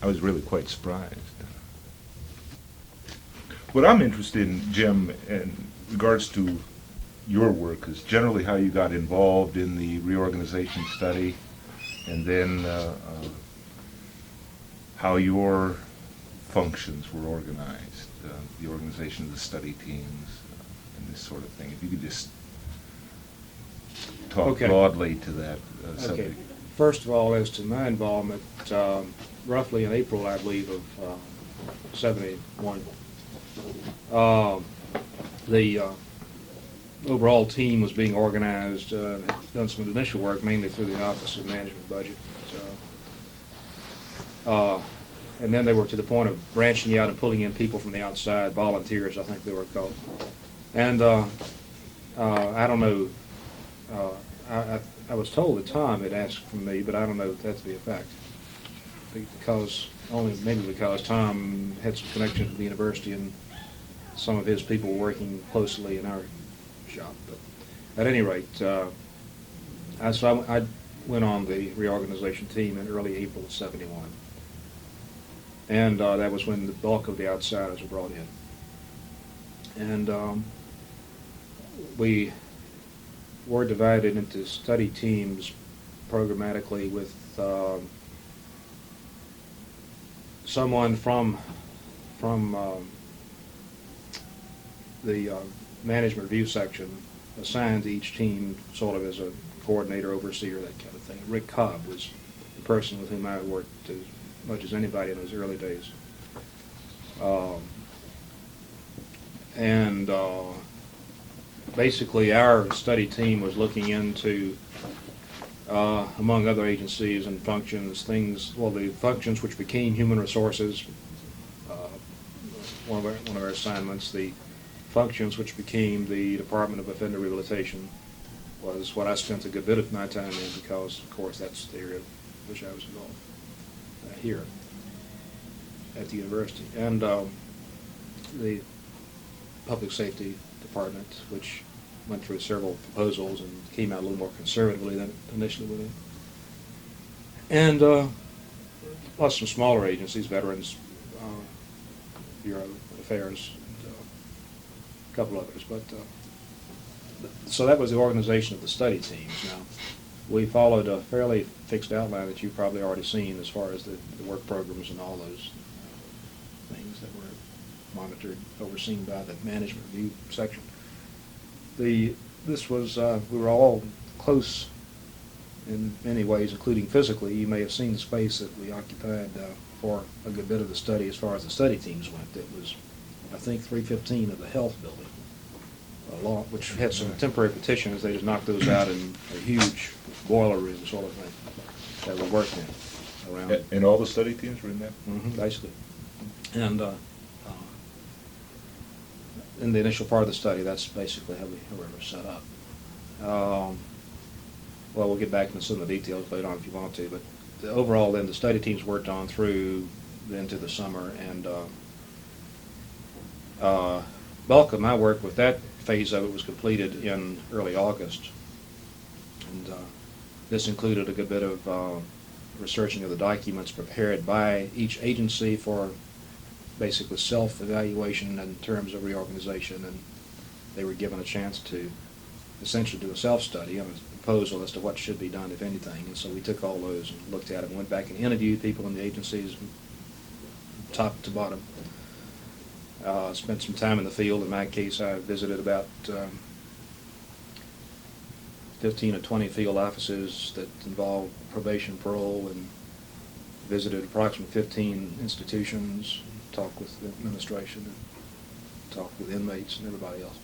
I was really quite surprised. What I'm interested in, Jim, in regards to your work, is generally how you got involved in the reorganization study, and then how your functions were organized, the organization of the study teams, and this sort of thing. If you could just talk Okay. broadly to that Okay. subject. First of all, as to my involvement, roughly in April, I believe, of '71, the overall team was being organized, done some initial work, mainly through the Office of Management Budget. And then they were to the point of branching out and pulling in people from the outside, volunteers, I think they were called. And I don't know, I was told at the time it asked from me, but I don't know if that's the effect. Maybe because Tom had some connection to the university and some of his people were working closely in our shop. But at any rate, I went on the reorganization team in early April of '71. And that was when the bulk of the outsiders were brought in. And we were divided into study teams programmatically with someone from the management review section assigned to each team sort of as a coordinator, overseer, that kind of thing. Rick Cobb was the person with whom I worked as much as anybody in those early days. And basically our study team was looking into, among other agencies and functions, the functions which became human resources, one of our assignments, the functions which became the Department of Offender Rehabilitation was what I spent a good bit of my time in because, of course, that's the area in which I was involved here at the university. And the Public Safety Department, which went through several proposals and came out a little more conservatively than initially went in. And plus some smaller agencies, Veterans Bureau of Affairs, and a couple others. But so that was the organization of the study teams. Now, we followed a fairly fixed outline that you've probably already seen as far as the work programs and all those things that were monitored, overseen by the management review section. We were all close in many ways, including physically. You may have seen the space that we occupied for a good bit of the study as far as the study teams went. It was, I think, 315 of the health building, which had some temporary petitions. They just knocked those out in a huge boiler room sort of thing that we worked in around. And all the study teams were in that? Basically. And in the initial part of the study, that's basically how we were set up. Well, we'll get back into some of the details later on if you want to, but overall then the study teams worked on through into the summer, and bulk of my work with that phase of it was completed in early August. And this included a good bit of researching of the documents prepared by each agency for basically self-evaluation in terms of reorganization, and they were given a chance to essentially do a self-study on a proposal as to what should be done, if anything. And so we took all those and looked at them, went back and interviewed people in the agencies, top to bottom. Spent some time in the field. In my case, I visited about 15 or 20 field offices that involved probation, parole, and visited approximately 15 institutions, talked with the administration, and talked with inmates and everybody else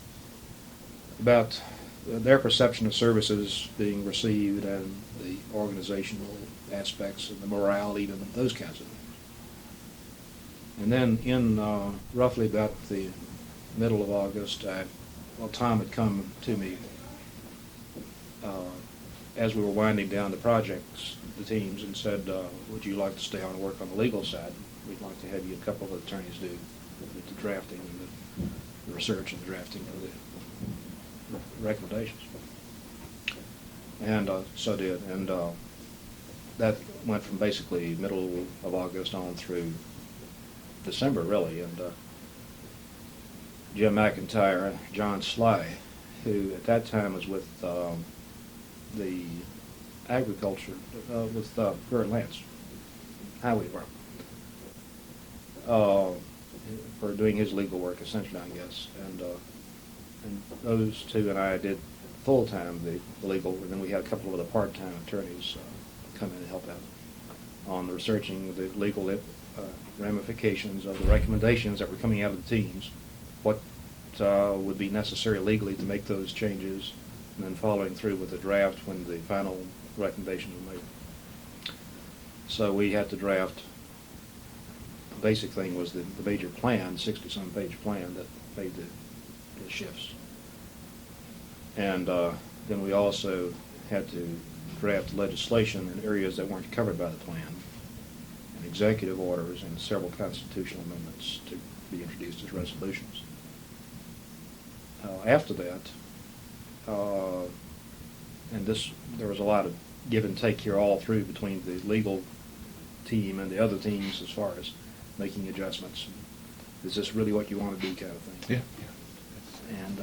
about their perception of services being received and the organizational aspects and the morale, even those kinds of things. And then in roughly about the middle of August, Tom had come to me as we were winding down the projects, the teams, and said, would you like to stay on and work on the legal side? We'd like to have you, a couple of attorneys, do the drafting and the research and the drafting of the recommendations. And so did. And that went from basically middle of August on through December, really, and Jim McIntyre, John Sly, who at that time was with the agriculture, with Gert Lance, Highway Department, for doing his legal work, essentially, I guess. And those two and I did full-time the legal, and then we had a couple of other part-time attorneys come in and help out on the researching the legal ramifications of the recommendations that were coming out of the teams, what would be necessary legally to make those changes, and then following through with the draft when the final recommendations were made. So we had to draft, the basic thing was the major plan, 60-some page plan that made the shifts. And then we also had to draft legislation in areas that weren't covered by the plan, and executive orders and several constitutional amendments to be introduced as resolutions. After that, and there was a lot of give and take here all through between the legal team and the other teams as far as making adjustments. Is this really what you want to do, kind of thing? Yeah. And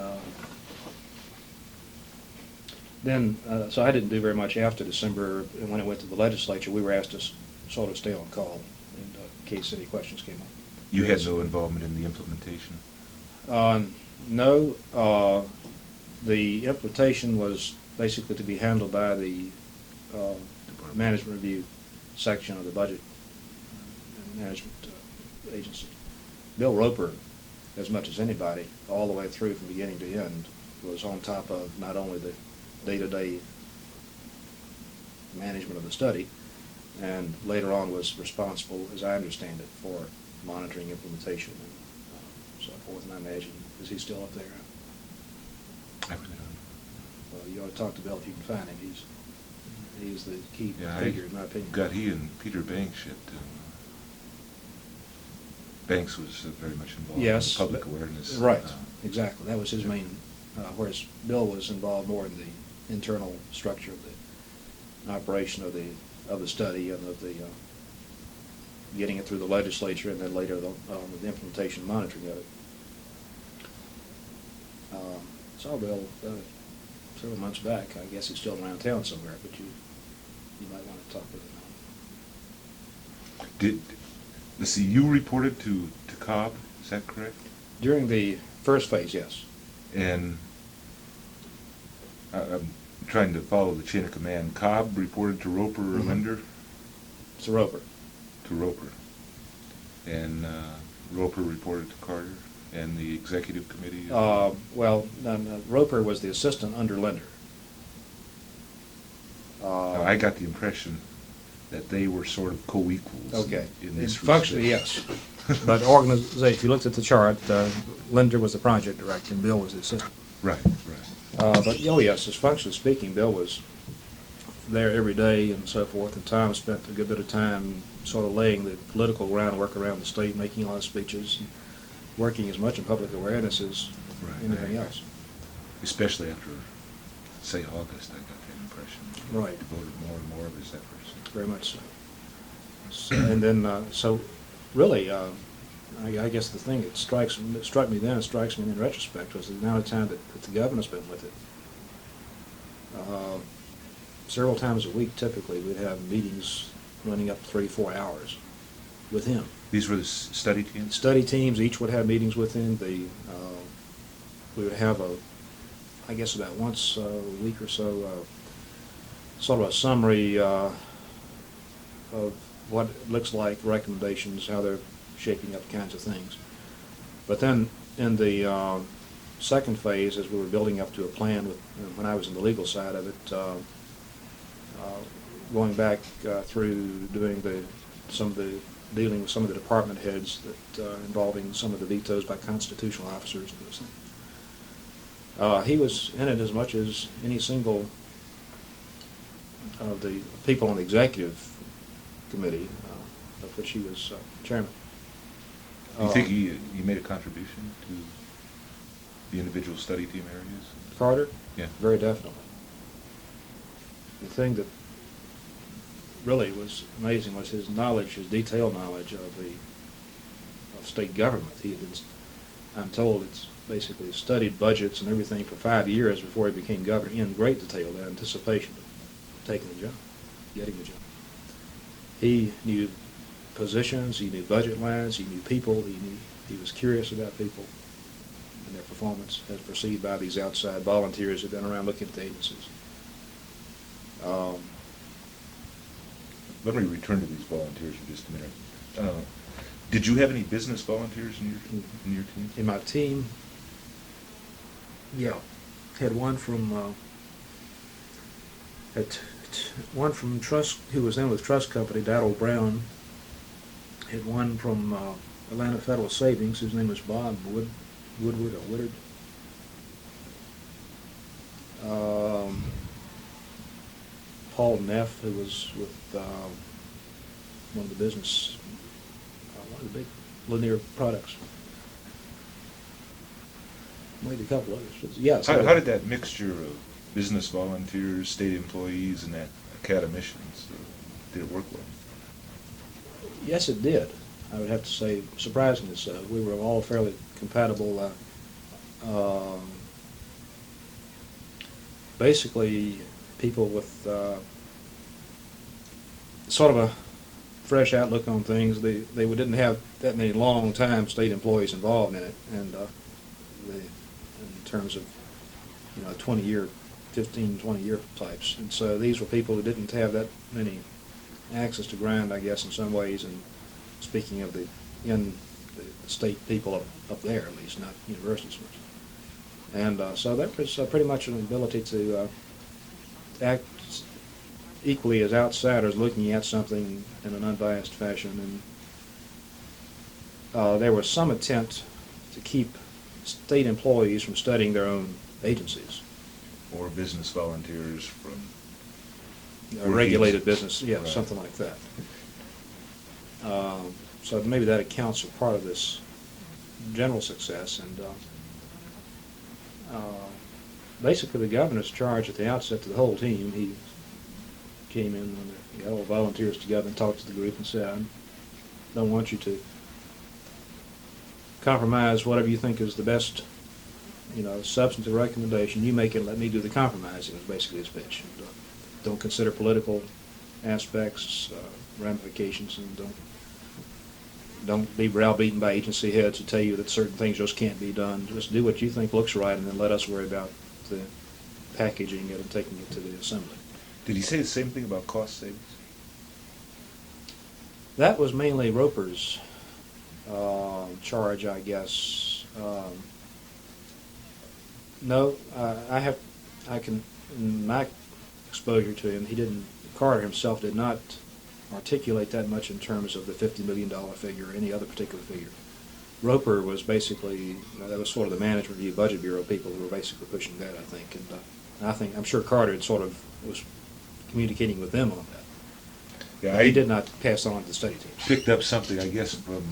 then, so I didn't do very much after December. And when it went to the legislature, we were asked to sort of stay on call in case any questions came up. You had no involvement in the implementation? No. The implementation was basically to be handled by the management review section of the budget management agency. Bill Roper, as much as anybody, all the way through from beginning to end, was on top of not only the day-to-day management of the study, and later on was responsible, as I understand it, for monitoring implementation and so forth. And I imagine, is he still up there? I really don't know. Well, you ought to talk to Bill if you can find him. He's the key Yeah, figure, in my opinion. Got he and Peter Banks yet. Banks was very much involved Yes, in public awareness. Right, exactly. That was his main, whereas Bill was involved more in the internal structure of the operation of the study and of the getting it through the legislature, and then later the implementation and monitoring of it. Saw Bill several months back. I guess he's still around town somewhere, but you might want to talk with him. Let's see, you reported to Cobb, is that correct? During the first phase, yes. And I'm trying to follow the chain of command. Cobb reported to Roper or Linder? To Roper. To Roper. And Roper reported to Carter and the executive committee? Well, Roper was the assistant under Linder. Now, I got the impression that they were sort of co-equals Okay. in this Functionally, respect. yes. But organization, if you looked at the chart, Linder was the project director and Bill was the assistant. Right, right. But, oh yes, as functionally speaking, Bill was there every day and so forth, and Tom spent a good bit of time sort of laying the political groundwork around the state, making a lot of speeches, and working as much in public awareness as anything else. Especially after, say, August, I got that impression. Right. Devoted more and more of his efforts. Very much so. And then, so really, I guess the thing that struck me then and strikes me in retrospect was the amount of time that the governor's been with it. Several times a week, typically, we'd have meetings running up 3-4 hours with him. These were the study teams? Study teams, each would have meetings with him. We would have I guess about once a week or so, sort of a summary of what it looks like, recommendations, how they're shaping up, kinds of things. But then in the second phase, as we were building up to a plan, when I was in the legal side of it, going back through doing dealing with some of the department heads that involving some of the vetoes by constitutional officers and those things. He was in it as much as any single of the people on the executive committee, of which he was chairman. Do you think he made a contribution to the individual study team areas? Carter? Yeah. Very definitely. The thing that really was amazing was his knowledge, his detailed knowledge of state government. He had been, I'm told, it's basically studied budgets and everything for 5 years before he became governor in great detail, in anticipation of taking the job, getting the job. He knew positions, he knew budget lines, he knew people, he was curious about people and their performance as perceived by these outside volunteers who've been around looking at the agencies. Let me return to these volunteers in just a minute. Did you have any business volunteers in your team? In my team, yeah, had one from one from Trust, who was in with Trust Company, Daryl Brown. Had one from Atlanta Federal Savings, whose name was Bob Woodward or Woodard. Paul Neff, who was with one of the business, one of the big Lanier products. Maybe a couple others. But yeah. So How did that mixture of business volunteers, state employees, and academicians, did it work well? Yes, it did. I would have to say, surprisingly so. We were all fairly compatible. Basically, people with sort of a fresh outlook on things. They didn't have that many long-time state employees involved in it, and in terms of 20-year, 15, 20-year types. And so these were people who didn't have that many axes to grind, I guess, in some ways. And speaking of the state people up there, at least, not university students. And so that was pretty much an ability to act equally as outsiders looking at something in an unbiased fashion. And there was some attempt to keep state employees from studying their own agencies. Or business volunteers from Regulated business, yeah, Right. something like that. So maybe that accounts for part of this general success. And basically the governor's charge at the outset to the whole team. He came in when he got all the volunteers together and talked to the group and said, I don't want you to compromise whatever you think is the best substantive recommendation. You make it, let me do the compromising, is basically his pitch. And, don't consider political aspects, ramifications, and don't be browbeaten by agency heads who tell you that certain things just can't be done. Just do what you think looks right, and then let us worry about the packaging it and taking it to the assembly. Did he say the same thing about cost savings? That was mainly Roper's charge, I guess. No, in my exposure to him, Carter himself did not articulate that much in terms of the $50 million figure or any other particular figure. Roper was basically, that was sort of the management review budget bureau people who were basically pushing that, I think. And I'm sure Carter had sort of was communicating with them on that. Yeah, But he did not pass on to the study team. Picked up something, I guess, from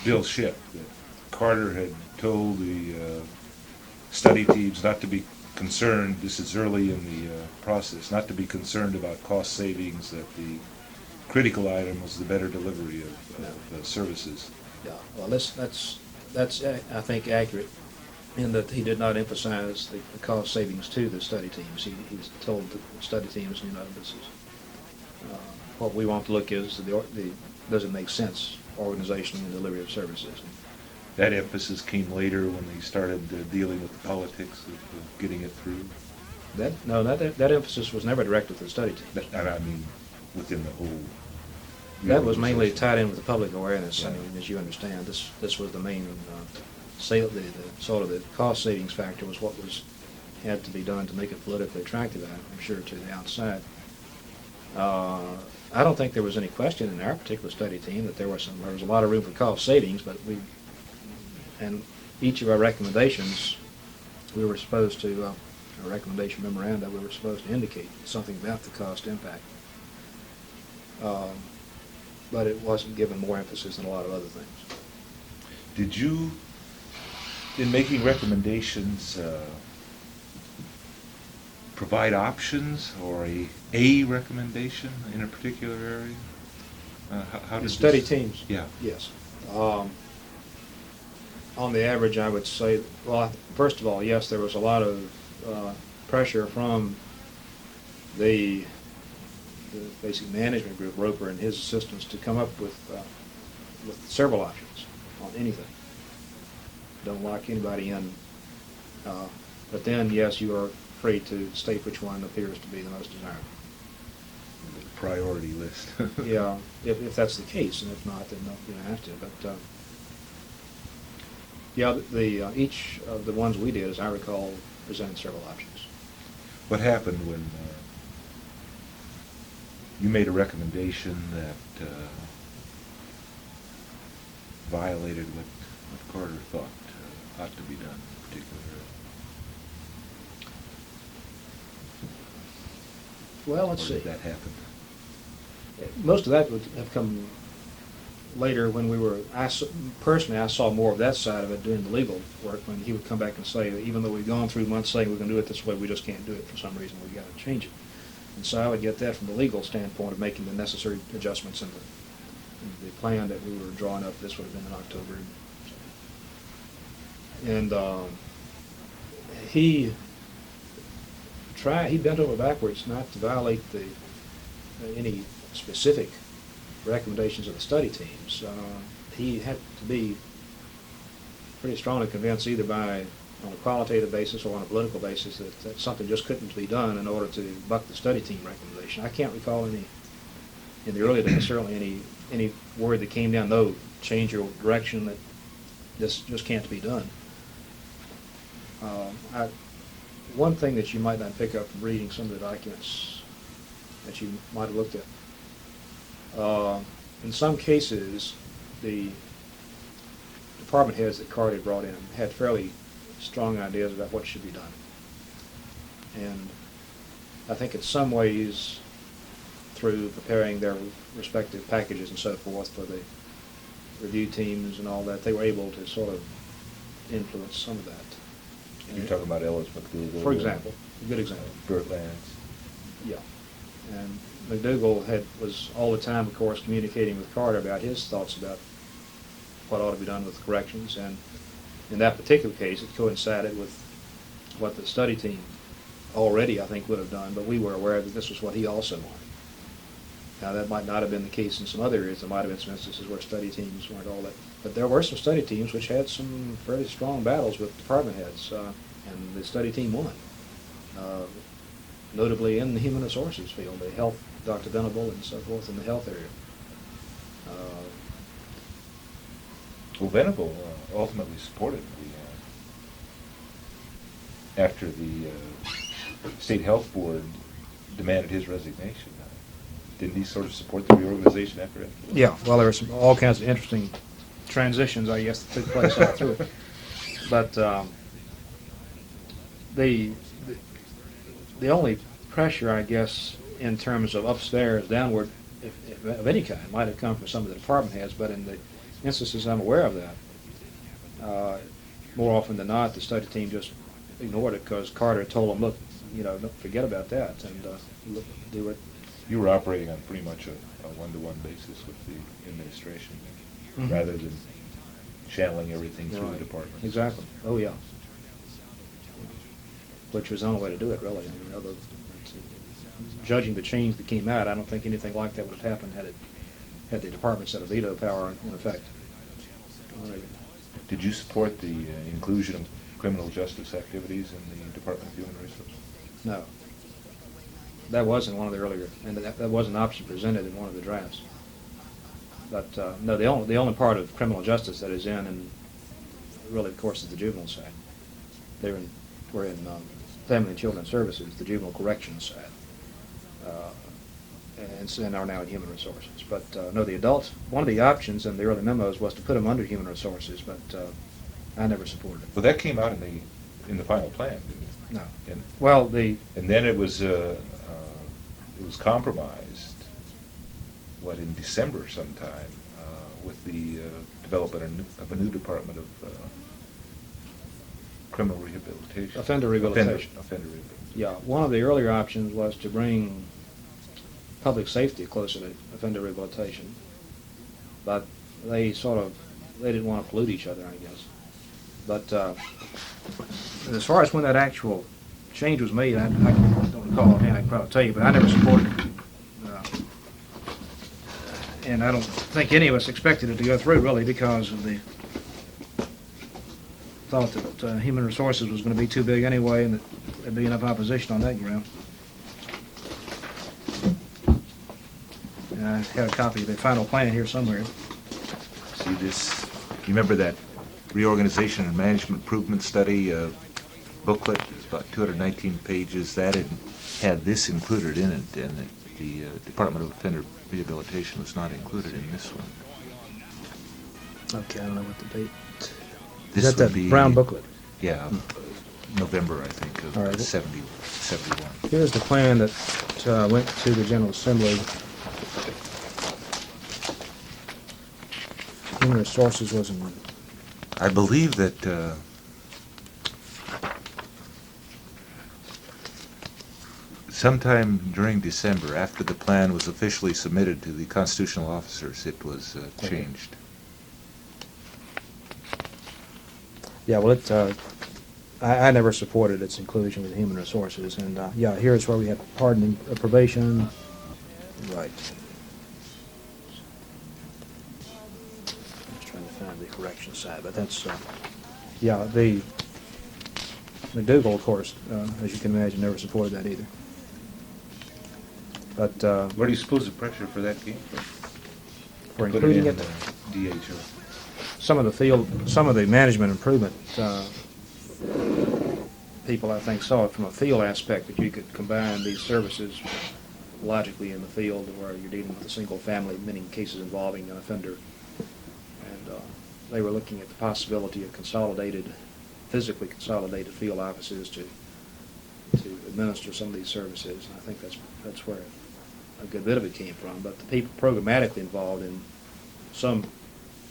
Bill Shipp, that Carter had told the study teams not to be concerned, this is early in the process, not to be concerned about cost savings, that the critical item was the better delivery of services. Yeah, well, that's I think accurate in that he did not emphasize the cost savings to the study teams. He told the study teams, this is what we want to look is does it make sense organization and delivery of services. That emphasis came later when they started dealing with the politics of getting it through. That emphasis was never directed to the study team. I mean, within the whole. That was mainly tied in with the public awareness. Yeah. I mean, as you understand, this was the main sort of the cost savings factor was what had to be done to make it politically attractive, I'm sure, to the outside. I don't think there was any question in our particular study team that there was a lot of room for cost savings, but and each of our recommendations, we were supposed to, our recommendation memoranda, we were supposed to indicate something about the cost impact. But it wasn't given more emphasis than a lot of other things. Did you, in making recommendations, provide options or a a recommendation in a particular area? How The did study this- teams? Yeah. Yes. On the average, I would say, well, first of all, yes, there was a lot of pressure from the basic management group, Roper and his assistants, to come up with several options on anything. Don't lock anybody in. But then, yes, you are free to state which one appears to be the most desirable. Priority list. Yeah, if that's the case, and if not, then no, you don't have to. But yeah, each of the ones we did, as I recall, presented several options. What happened when you made a recommendation that violated what Carter thought ought to be done in a particular area? Well, let's Or see. did that happen? Most of that would have come later when we were, personally, I saw more of that side of it doing the legal work, when he would come back and say, even though we've gone through months saying we're going to do it this way, we just can't do it for some reason, we've got to change it. And so I would get that from the legal standpoint of making the necessary adjustments in the plan that we were drawing up. This would have been in October. And he bent over backwards not to violate any specific recommendations of the study teams. He had to be pretty strongly convinced, either on a qualitative basis or on a political basis, that something just couldn't be done in order to buck the study team recommendation. I can't recall any, in the early days, certainly any word that came down, no, change your direction, that this just can't be done. One thing that you might not pick up from reading some of the documents that you might have looked at, in some cases, the department heads that Carter had brought in had fairly strong ideas about what should be done. And I think in some ways, through preparing their respective packages and so forth for the review teams and all that, they were able to sort of influence some of that. You're talking about Ellis McDougall. For example, a good example. Burt Lance. Yeah. And McDougall was all the time, of course, communicating with Carter about his thoughts about what ought to be done with corrections. And in that particular case, it coincided with what the study team already, I think, would have done, but we were aware that this was what he also wanted. Now, that might not have been the case in some other areas. There might have been some instances where study teams weren't all that. But there were some study teams which had some fairly strong battles with department heads, and the study team won. Notably in the human resources field, the health, Dr. Venable and so forth in the health area. Well, Venable ultimately supported after the State Health Board demanded his resignation. Didn't he sort of support the reorganization after that? Yeah, well, there were all kinds of interesting transitions, I guess, that took place all through it. But the only pressure, I guess, in terms of upstairs, downward, if of any kind, might have come from some of the department heads, but in the instances I'm aware of that, more often than not, the study team just ignored it because Carter told them, look, don't forget about that, and do it. You were operating on pretty much a one-to-one basis with the administration, Mhm. rather than channeling everything through the Right. department. Exactly. Oh, yeah. Which was the only way to do it, really. Judging the change that came out, I don't think anything like that would have happened had the departments had a veto power in effect. Did you support the inclusion of criminal justice activities in the Department of Human Resources? No. That wasn't one of the earlier, and that was an option presented in one of the drafts. But no, the only part of criminal justice that is in, and really, of course, is the juvenile side. We're in Family and Children Services, the juvenile corrections side, and are now in Human Resources. But no, the adults. One of the options in the early memos was to put them under Human Resources, but I never supported it. Well, that came out in the final plan, didn't it? No. And, Well, and then it was compromised. What, in December sometime, with the development of a new department of criminal rehabilitation. Offender rehabilitation. Offender rehabilitation. Yeah, one of the earlier options was to bring public safety closer to offender rehabilitation, but they didn't want to pollute each other, I guess. But as far as when that actual change was made, I don't recall offhand. I can probably tell you, but I never supported it. And I don't think any of us expected it to go through, really, because of the thought that human resources was going to be too big anyway, and that there'd be enough opposition on that ground. And I have a copy of the final plan here somewhere. See this, you remember that reorganization and management improvement study booklet? It's about 219 pages. That had this included in it, and the Department of Offender Rehabilitation was not included in this one. Okay, I don't know what the date. This Is that would be, brown booklet? Yeah, November, I think, of All right. 71. Here's the plan that went to the General Assembly. Human Resources wasn't one. I believe that sometime during December, after the plan was officially submitted to the constitutional officers, it was changed. Yeah, well, I never supported its inclusion with Human Resources, and yeah, here's where we have pardoning, probation, right. I'm just trying to find the correction side, but that's, yeah, the McDougall, of course, as you can imagine, never supported that either. But Where do you suppose the pressure for that came from? for Put it including in it, DHO. some of the management improvement people, I think, saw it from a field aspect, that you could combine these services logically in the field where you're dealing with a single family, many cases involving an offender. And they were looking at the possibility of physically consolidated field offices to administer some of these services. And I think that's where a good bit of it came from. But the people programmatically involved in some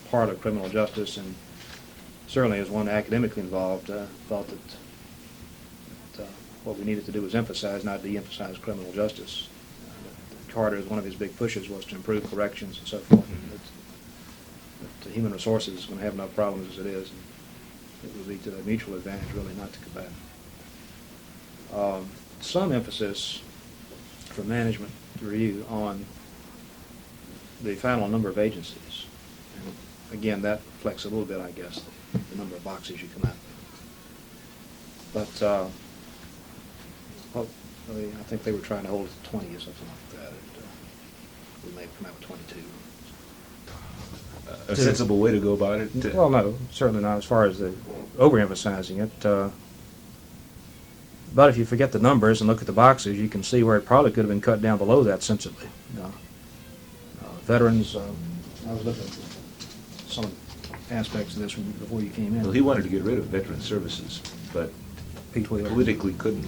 part of criminal justice, and certainly as one academically involved, thought that what we needed to do was emphasize, not de-emphasize, criminal justice. Carter, one of his big pushes was to improve corrections and so forth. That human resources is going to have enough problems as it is, and it would be to their mutual advantage, really, not to combat them. Some emphasis for management review on the final number of agencies. And again, that reflects a little bit, I guess, the number of boxes you come out. But I think they were trying to hold it to 20 or something like that. We may come out with 22. A sensible way to go about it? Well, no, certainly not as far as the overemphasizing it. But if you forget the numbers and look at the boxes, you can see where it probably could have been cut down below that sensibly. Veterans, I was looking at some aspects of this before you came in. Well, he wanted to get rid of veteran services, but Pete Wheeler. politically couldn't.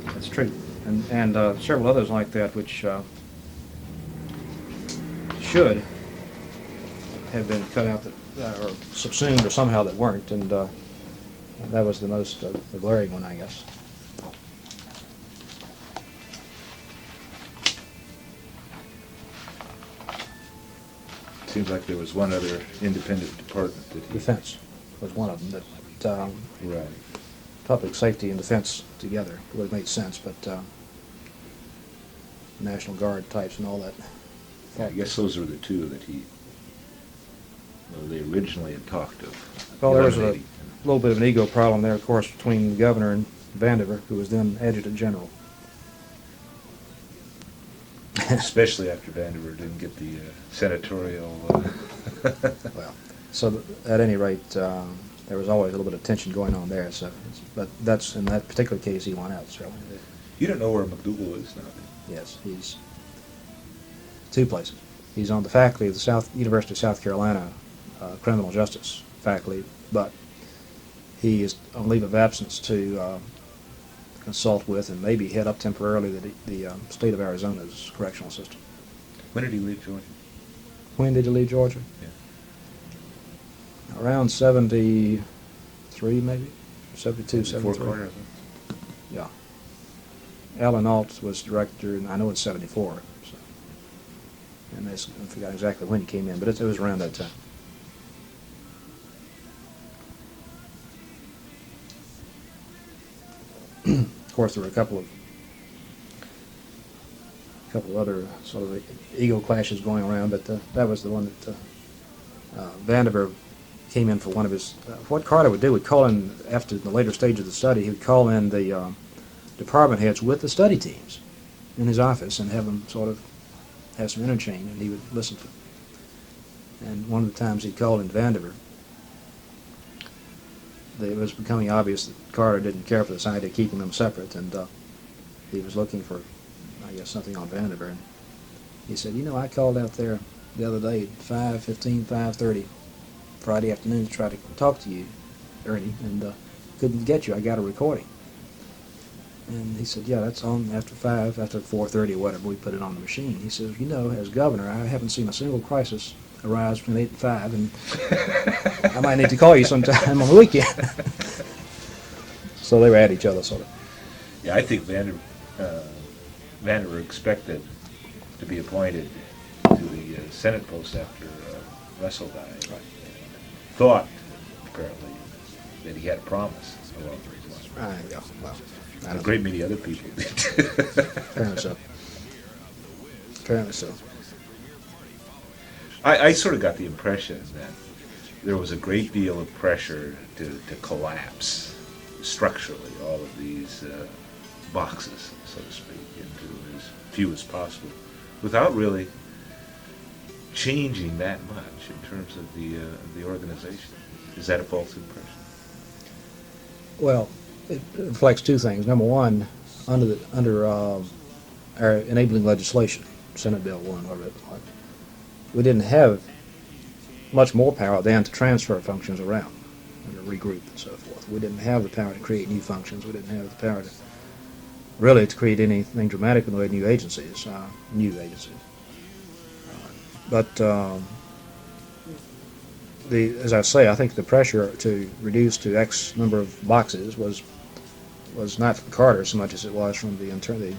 That's true. And several others like that which should have been cut out or subsumed or somehow that weren't, and that was the most the glaring one, I guess. Seems like there was one other independent department that he... Defense was one of them that Right. public safety and defense together would have made sense, but National Guard types and all that. Yeah, I guess those were the two that they originally had talked of. Well, there was a eliminating. little bit of an ego problem there, of course, between the governor and Vandiver, who was then adjutant general. Especially after Vandiver didn't get the senatorial... Well, so at any rate, there was always a little bit of tension going on there. So, but that's in that particular case, he won out. Certainly. You don't know where McDougall is now, do you? Yes, he's two places. He's on the faculty of the University of South Carolina criminal justice faculty, but he is on leave of absence to consult with and maybe head up temporarily the state of Arizona's correctional system. When did he leave Georgia? When did he leave Georgia? Yeah. Around 73, maybe? 72, 73. Carter, I think. Yeah. Alan Alt was director, and I know it's 74. So. And I forgot exactly when he came in, but it was around that time. Of course, there were a couple of other sort of ego clashes going around, but that was the one that Vandiver came in for one of his. What Carter would do, would call in after the later stage of the study. He would call in the department heads with the study teams in his office and have them sort of have some interchange, and he would listen to them. And one of the times he called in Vandiver, it was becoming obvious that Carter didn't care for this idea of keeping them separate, and he was looking for, I guess, something on Vandiver. And he said, "You know, I called out there the other day at 5:15, 5:30 Friday afternoon to try to talk to you, Ernie, and couldn't get you. I got a recording." And he said, "Yeah, that's on after 5, after 4:30 or whatever, we put it on the machine." He says, "You know, as governor, I haven't seen a single crisis arise between 8 and 5, and I might need to call you sometime on the weekend." So they were at each other, sort of. Yeah, I think Vandiver expected to be appointed to the Senate post after Russell died. Right. Thought, apparently, that he had a promise along those lines. Yeah, well, I A don't great many other people did. Apparently so. Apparently so. I sort of got the impression that there was a great deal of pressure to collapse structurally all of these boxes, so to speak, into as few as possible, without really changing that much in terms of the organization. Is that a false impression? Well, it reflects two things. Number one, under our enabling legislation, Senate Bill 1, whatever it was, we didn't have much more power than to transfer functions around and to regroup and so forth. We didn't have the power to create new functions. We didn't have the power to really to create anything dramatic in the way of new agencies. But as I say, I think the pressure to reduce to X number of boxes was not from Carter so much as it was from the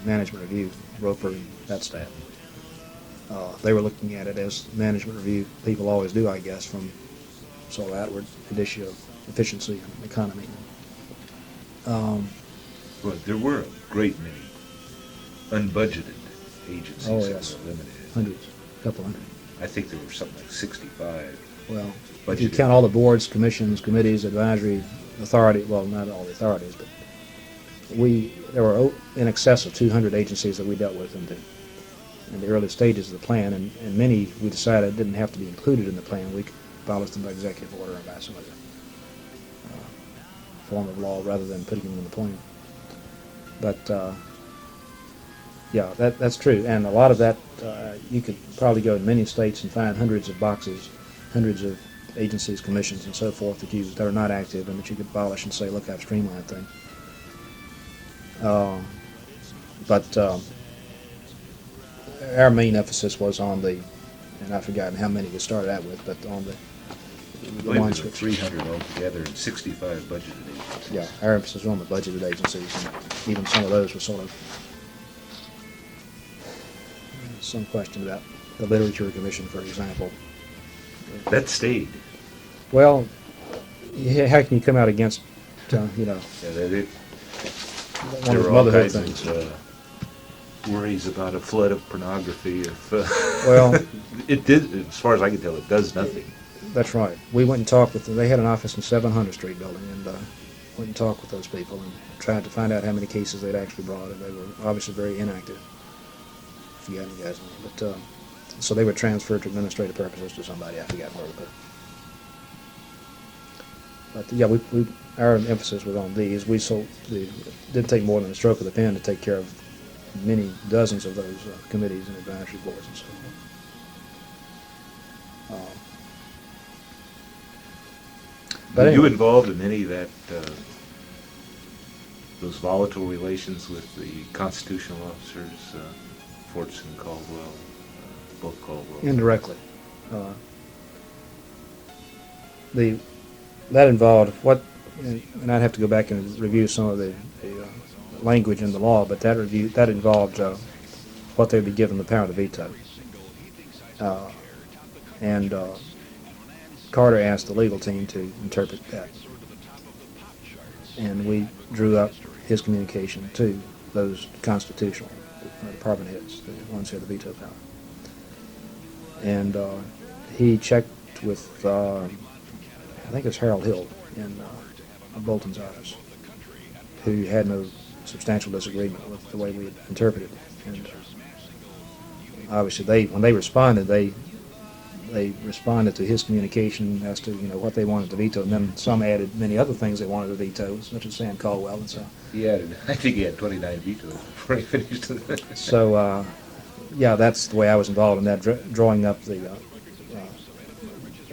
management review, Roper and that staff. They were looking at it as management review people always do, I guess, from sort of outward indicia of efficiency and economy. Well, there were a great many unbudgeted agencies Oh, that yes. were eliminated. Hundreds, a couple hundred. I think there were something like 65. Well, if you Budgeted. count all the boards, commissions, committees, advisory, authority, well, not all the authorities, but there were in excess of 200 agencies that we dealt with in the early stages of the plan, and many we decided didn't have to be included in the plan. We could abolish them by executive order or by some other form of law rather than putting them in the plan. But yeah, that's true, and a lot of that you could probably go in many states and find hundreds of boxes, hundreds of agencies, commissions, and so forth that are not active and that you could abolish and say, "Look, I've streamlined things." But our main emphasis was on and I've forgotten how many we started out with, but on the I believe ones there were which, 300 altogether and 65 budgeted agencies. yeah, our emphasis was on the budgeted agencies, and even some of those were sort of some question about the Literature Commission, for example. That stayed. Well, how can you come out against, Yeah, one there of were the all motherhood kinds things? of worries about a flood of pornography. Well, it did, as far as I can tell, it does nothing. That's right. We went and talked with them. They had an office in 700 Street building, and went and talked with those people and tried to find out how many cases they'd actually brought, and they were obviously very inactive. I forgot any guys' name, but so they were transferred to administrative purposes to somebody. I forgot where we put it. But yeah, our emphasis was on these. It didn't take more than a stroke of the pen to take care of many dozens of those committees and advisory boards and so forth. But Were you anyway. involved in any of that, those volatile relations with the constitutional officers, Fortson and Caldwell, both Caldwell? Indirectly. That involved and I'd have to go back and review some of the language in the law, but that involved what they'd be given the power to veto. And Carter asked the legal team to interpret that. And we drew up his communication to those constitutional department heads, the ones who had the veto power. And he checked with, I think it was Harold Hill in Bolton's office, who had no substantial disagreement with the way we had interpreted it. And obviously, when they responded, they responded to his communication as to what they wanted to veto, and then some added many other things they wanted to veto, such as Sam Caldwell and so. I think he had 29 vetoes before he finished. So, yeah, that's the way I was involved in that, drawing up the.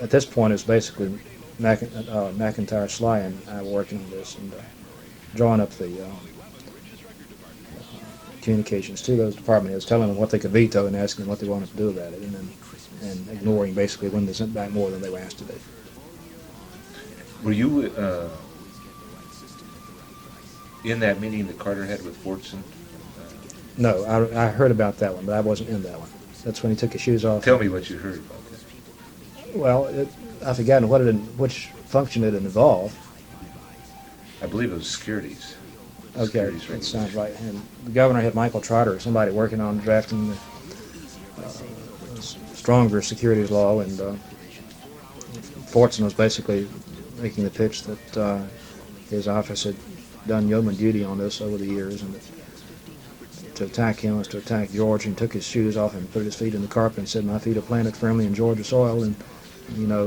At this point, it's basically McIntyre, Sly, and I were working on this and drawing up the communications to those department heads, telling them what they could veto and asking them what they wanted to do about it, and ignoring basically when they sent back more than they were asked to do. Were you in that meeting that Carter had with Fortson? No, I heard about that one, but I wasn't in that one. That's when he took his shoes off. Tell me what you heard about that. Well, I've forgotten which function it involved. I believe it was securities. Okay, that sounds right. And the governor had Michael Trotter or somebody working on drafting the stronger securities law, and Fortson was basically making the pitch that his office had done yeoman duty on this over the years, and that to attack him was to attack George, and took his shoes off and put his feet in the carpet and said, "My feet are planted firmly in Georgia soil, and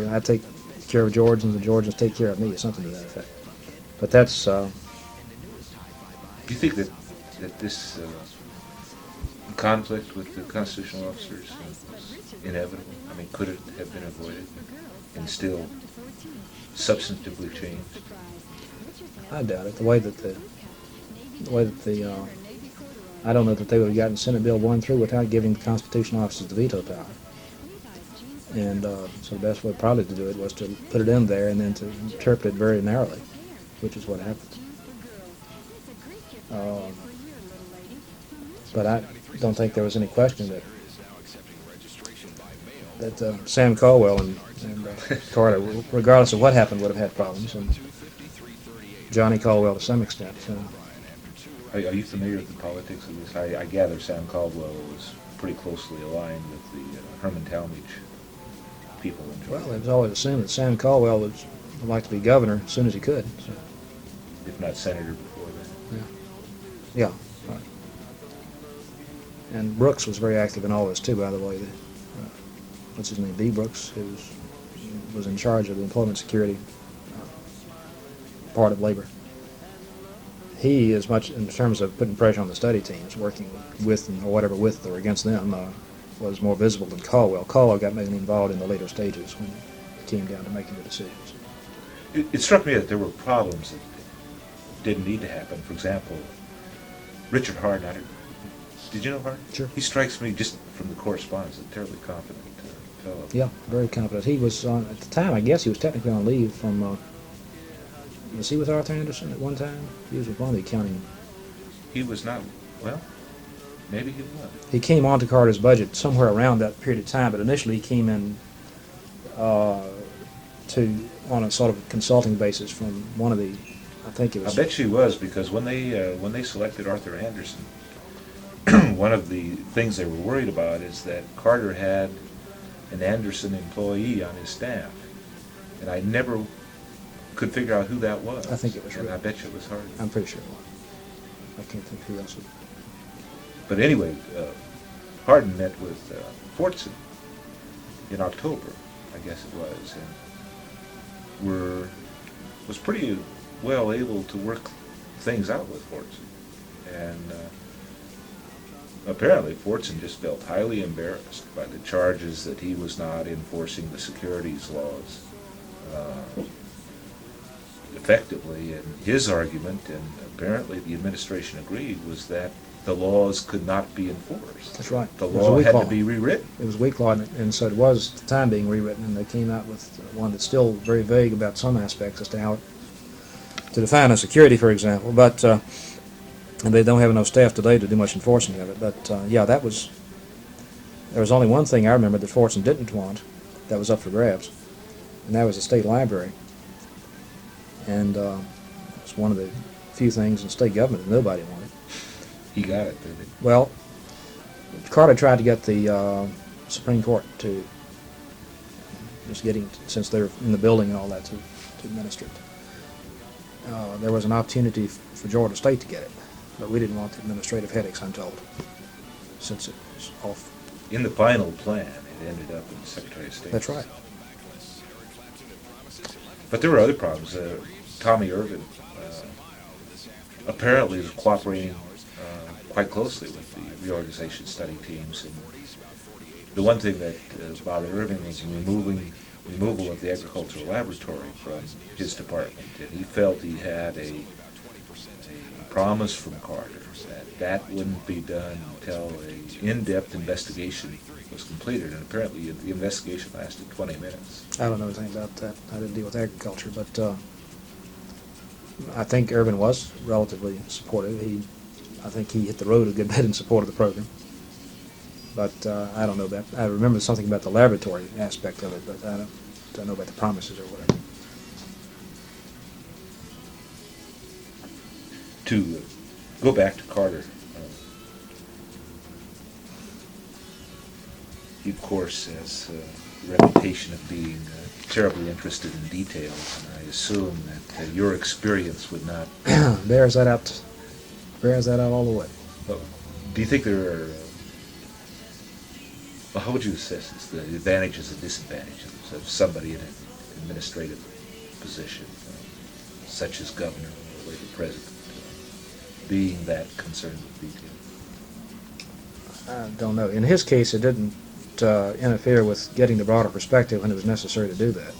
I take care of George, and the Georgians take care of me," or something to that effect. But that's. Do you think that this conflict with the constitutional officers was inevitable? I mean, could it have been avoided and still substantively changed? I doubt it. The way that I don't know that they would have gotten Senate Bill 1 through without giving the constitutional officers the veto power. And so the best way probably to do it was to put it in there and then to interpret it very narrowly, which is what happened. But I don't think there was any question that Sam Caldwell and Carter, regardless of what happened, would have had problems, and Johnny Caldwell to some extent. Are you familiar with the politics of this? I gather Sam Caldwell was pretty closely aligned with the Herman Talmadge people in Georgia. Well, it was always assumed that Sam Caldwell would like to be governor as soon as he could. So. If not senator before then. Yeah. Right. And Brooks was very active in all this too, by the way. What's his name? B. Brooks, who was in charge of the employment security part of labor. He, as much in terms of putting pressure on the study teams, working with them, or whatever, with or against them, was more visible than Caldwell. Caldwell got mainly involved in the later stages when it came down to making the decisions. It struck me that there were problems that didn't need to happen. For example, Richard Hardin. Did you know Hardin? Sure. He strikes me, just from the correspondence, a terribly confident fellow. Yeah, very confident. He was on, at the time, I guess he was technically on leave from, was he with Arthur Anderson at one time? He was with one of the accounting. He was not, well, maybe he was. He came onto Carter's budget somewhere around that period of time, but initially he came in on a sort of consulting basis from one of the, I think it was. I bet she was, because when they selected Arthur Anderson, one of the things they were worried about is that Carter had an Anderson employee on his staff, and I never could figure out who that was. I think it was and Rick. I bet you it was Hardin. I'm pretty sure it was. I can't think who else. But anyway, Hardin met with Fortson in October, I guess it was, and was pretty well able to work things out with Fortson. And apparently Fortson just felt highly embarrassed by the charges that he was not enforcing the securities laws effectively. And his argument, and apparently the administration agreed, was that the laws could not be enforced. That's right. The It was a law weak had law. to be rewritten. It was weak law, and so it was at the time being rewritten, and they came out with one that's still very vague about some aspects as to how to define a security, for example. But and they don't have enough staff today to do much enforcing of it. But yeah, that was There was only one thing I remember that Fortson didn't want that was up for grabs, and that was the state library. And it's one of the few things in state government that nobody wanted. He got it, didn't he? Well, Carter tried to get the Supreme Court to just getting, since they're in the building and all that, to administer it. There was an opportunity for Georgia State to get it, but we didn't want the administrative headaches, I'm told, since it was off. In the final plan, it ended up in the Secretary of State. That's right. But there were other problems. Tommy Irvin apparently was cooperating quite closely with the reorganization study teams. And the one thing that bothered Irvin was removal of the agricultural laboratory from his department. And he felt he had a promise from Carter that wouldn't be done until an in-depth investigation was completed. And apparently the investigation lasted 20 minutes. I don't know anything about that. I didn't deal with agriculture, but I think Irvin was relatively supportive. I think he hit the road a good bit in support of the program. But I don't know about. I remember something about the laboratory aspect of it, but I don't know about the promises or whatever. To go back to Carter, he of course has a reputation of being terribly interested in details, and I assume that your experience would not. Bears that out all the way. Do you think there are? Well, how would you assess this, the advantages and disadvantages of somebody in an administrative position, such as governor or later president, being that concerned with detail? I don't know. In his case, it didn't interfere with getting the broader perspective when it was necessary to do that.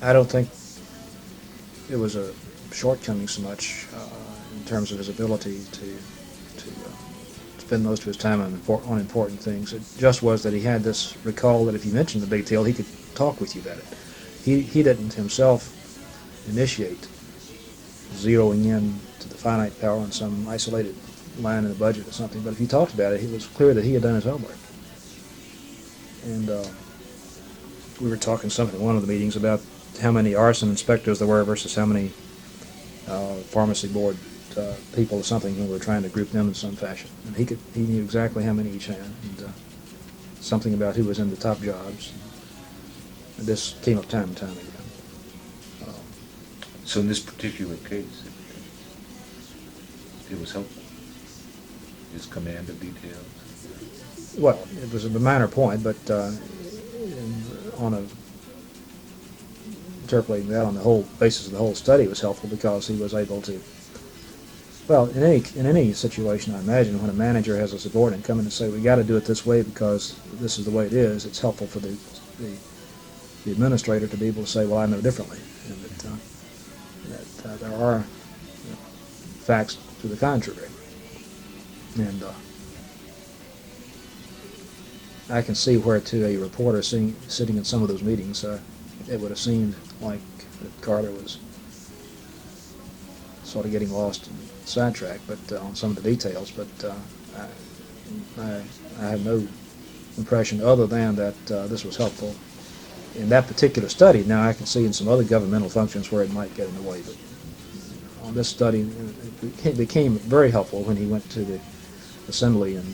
I don't think it was a shortcoming so much in terms of his ability to spend most of his time on important things. It just was that he had this recall that if you mentioned the big deal, he could talk with you about it. He didn't himself initiate zeroing in to the finite power on some isolated line in the budget or something, but if you talked about it, it was clear that he had done his homework. And we were talking something in one of the meetings about how many arson inspectors there were versus how many pharmacy board people or something, and we were trying to group them in some fashion. And he knew exactly how many each had, and something about who was in the top jobs. And this came up time and time again. So in this particular case, it was helpful. His command of details. Well, it was a minor point, but interpolating that on the whole basis of the whole study was helpful because he was able to. Well, in any situation, I imagine when a manager has a subordinate come in and say, "We got to do it this way because this is the way it is," it's helpful for the administrator to be able to say, "Well, I know differently," and that there are facts to the contrary. And I can see where to a reporter sitting in some of those meetings, it would have seemed like that Carter was sort of getting lost and sidetracked, but on some of the details. But I have no impression other than that this was helpful in that particular study. Now I can see in some other governmental functions where it might get in the way, but on this study it became very helpful when he went to the Assembly in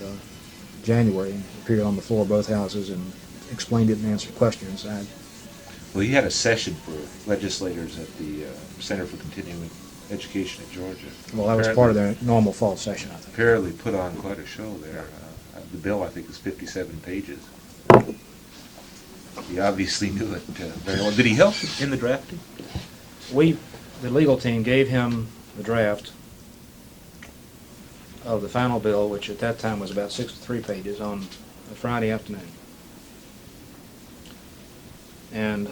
January and appeared on the floor of both houses and explained it and answered questions. Well, he had a session for legislators at the Center for Continuing Education at Georgia. Well, that was part of their normal fall session, I think. Apparently put on quite a show there. The bill, I think, is 57 pages. He obviously knew it very well. Did he help in the drafting? The legal team gave him the draft of the final bill, which at that time was about 63 pages, on a Friday afternoon. And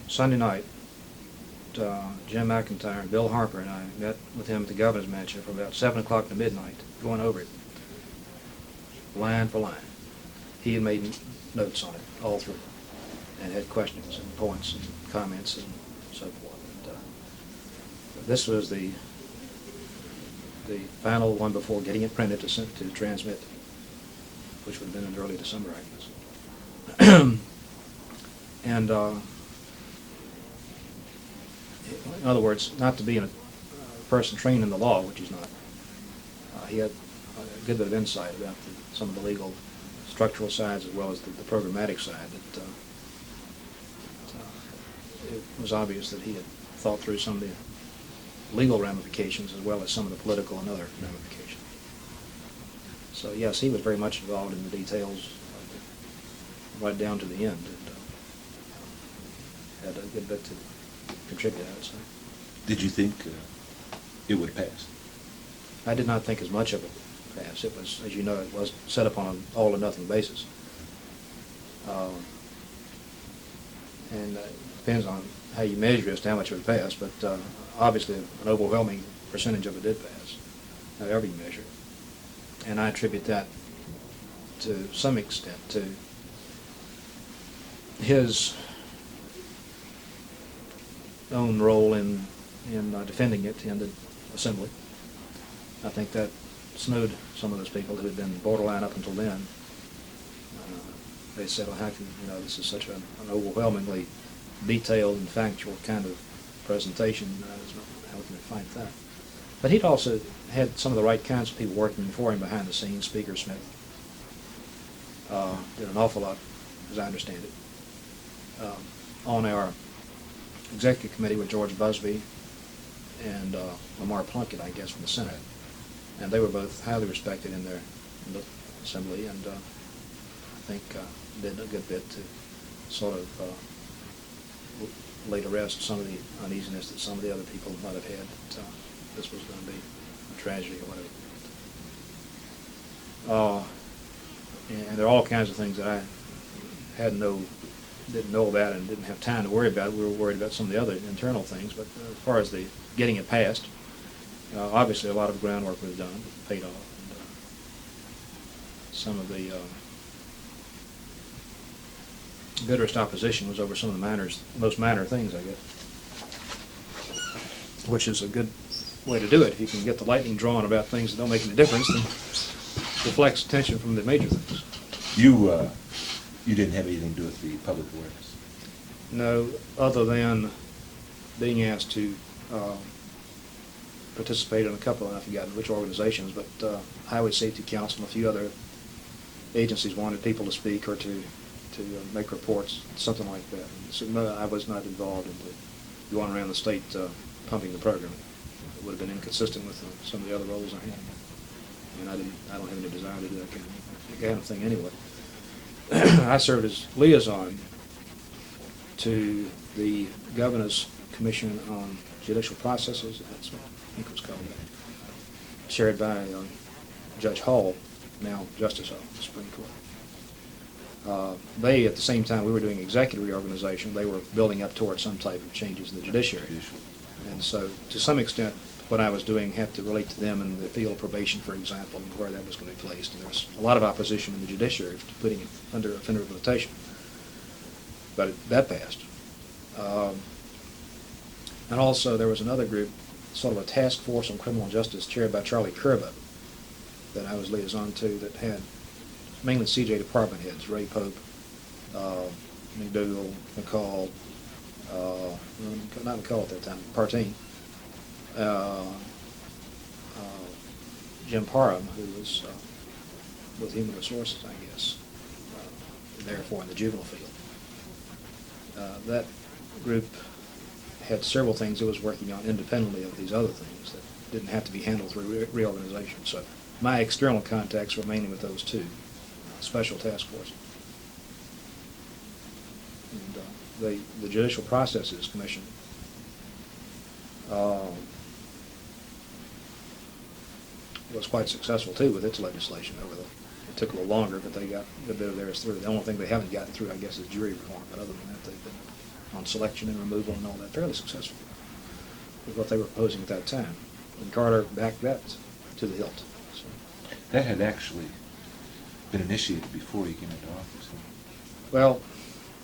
Sunday night, Jim McIntyre and Bill Harper and I met with him at the governor's mansion for about 7 o'clock to midnight, going over it, line for line. He had made notes on it all through, and had questions and points and comments and so forth. And, this was the the final one before getting it printed to transmit, which would have been in early December, I guess. And in other words, not to be a person trained in the law, which he's not, he had a good bit of insight about some of the legal structural sides as well as the programmatic side. That it was obvious that he had thought through some of the legal ramifications as well as some of the political and other ramifications. So yes, he was very much involved in the details right down to the end, and had a good bit to contribute, I would say. Did you think it would pass? I did not think as much of it passed. It was, as you know, it was set up on an all-or-nothing basis. And it depends on how you measure as to how much it would pass, but obviously an overwhelming percentage of it did pass, however you measure it. And I attribute that to some extent to his own role in defending it in the Assembly. I think that snowed some of those people who had been borderline up until then. They said, well, how can, this is such an overwhelmingly detailed and factual kind of presentation, how can we fight that? But he'd also had some of the right kinds of people working for him behind the scenes. Speaker Smith did an awful lot, as I understand it, on our executive committee with George Busby and Lamar Plunkett, I guess, from the Senate. And they were both highly respected in the Assembly, and I think did a good bit to sort of lay to rest some of the uneasiness that some of the other people might have had that this was going to be a tragedy or whatever. And there are all kinds of things that I didn't know about and didn't have time to worry about. We were worried about some of the other internal things, but as far as the getting it passed, obviously a lot of groundwork was done, paid off. And, some of the bitterest opposition was over some of the most minor things, I guess, which is a good way to do it. If you can get the lightning drawn about things that don't make any difference, then deflects attention from the major things. You didn't have anything to do with the public awareness? No, other than being asked to participate in a couple, I've forgotten which organizations, but Highway Safety Council and a few other agencies wanted people to speak or to make reports, something like that. So no, I was not involved in going around the state pumping the program. It would have been inconsistent with some of the other roles I had, and I don't have any desire to do that kind of thing anyway. I served as liaison to the Governor's Commission on Judicial Processes, that's what I think it was called, chaired by Judge Hall, now Justice Hall, the Supreme Court. They, at the same time we were doing executive reorganization, they were building up towards some type of changes in the judiciary. And so, to some extent, what I was doing had to relate to them in the field of probation, for example, and where that was going to be placed. And there was a lot of opposition in the judiciary to putting it under offender rehabilitation. But that passed. And also, there was another group, sort of a task force on criminal justice, chaired by Charlie Curbo, that I was liaison to, that had mainly CJ department heads, Ray Pope, McDougall, McCall, not McCall at that time, Partine, Jim Parham, who was with Human Resources, I guess, therefore in the juvenile field. That group had several things it was working on independently of these other things that didn't have to be handled through reorganization. So my external contacts were mainly with those two special task forces. And the Judicial Processes Commission was quite successful too with its legislation it took a little longer, but they got a bit of theirs through. The only thing they haven't gotten through, I guess, is jury reform, but other than that, they've been on selection and removal and all that fairly successful with what they were proposing at that time. And Carter backed that to the hilt. So. That had actually been initiated before he came into office. Well,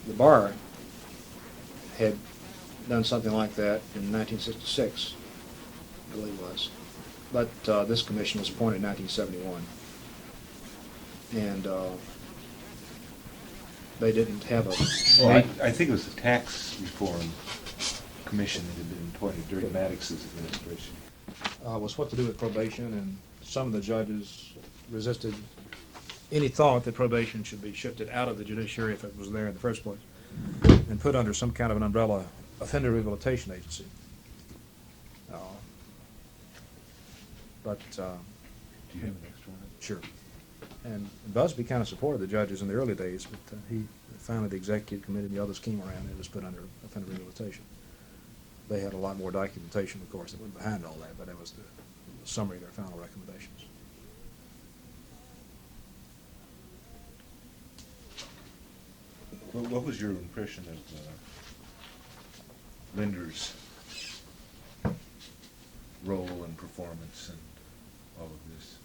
the bar had done something like that in 1966, I believe it was. but this commission was appointed in 1971. And they didn't have a... Well, I think it was the tax reform commission that had been appointed during Maddex's administration. Was what to do with probation, and some of the judges resisted any thought that probation should be shifted out of the judiciary if it was there in the first place, and put under some kind of an umbrella offender rehabilitation agency. But Do you have an extra one? sure. And Busby kind of supported the judges in the early days, but finally the executive committee and the others came around and it was put under offender rehabilitation. They had a lot more documentation, of course, that went behind all that, but that was the summary of their final recommendations. Well, what was your impression of Linder's role and performance and all of this?